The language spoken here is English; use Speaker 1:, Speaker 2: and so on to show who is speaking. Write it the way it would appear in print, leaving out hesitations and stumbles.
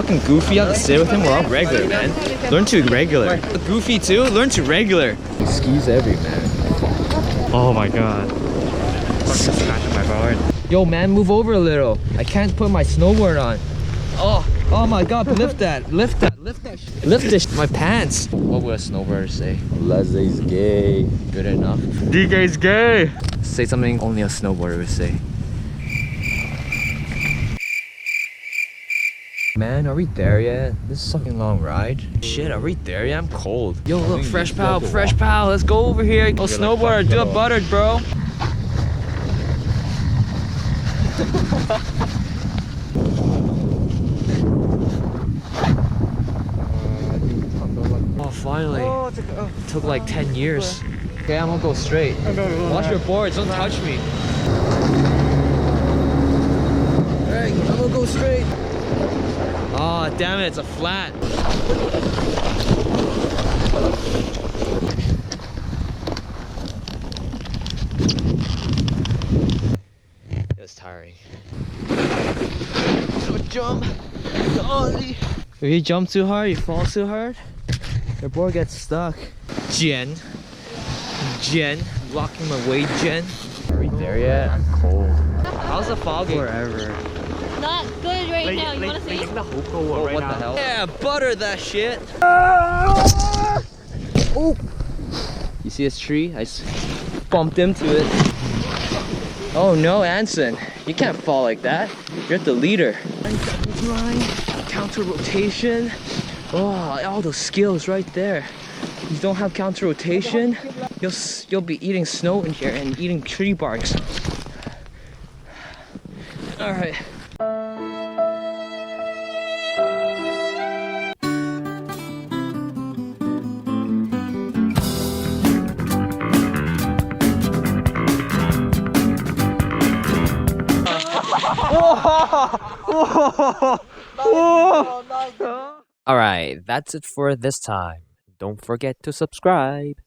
Speaker 1: fucking Goofy have to sit with him? Well, I'm regular, man. Learn to regular. Goofy too? Learn to regular. Skis every, man. Oh my god. Fucking smashing my board. Yo, man, move over a little. I can't put my snowboard on. Oh my god, lift that. Lift that. Lift that shit. Lift this. My pants. What would a snowboarder say?
Speaker 2: Leslie's gay.
Speaker 1: Good enough. DK's gay. Say something only a snowboarder would say. Man, are we there yet? This is a fucking long ride. Shit, are we there yet? I'm cold. Yo, look, fresh pal, fresh pal. Let's go over here. Oh, snowboarder, do it buttered, bro. Oh, finally. It took like 10 years. Okay, I'm gonna go straight. Watch your boards, don't touch me. Alright, I'm gonna go straight. Oh, damn it, it's a flat. It was tiring. So jump. Ollie. If you jump too hard, you fall too hard, your board gets stuck. Jen, blocking my way, Jen. Are we there yet? I'm cold. How's the fog? Forever.
Speaker 3: Not good right now. You want to see?
Speaker 1: Oh, what the hell? Yeah, butter that shit. Oh! You see this tree? I just bumped into it. Oh no, Anson. You can't fall like that. You're the leader. Grind, counter rotation. Oh, all those skills right there. You don't have counter rotation, you'll be eating snow in here and eating tree barks. All right. Alright, that's it for this time. Don't forget to subscribe.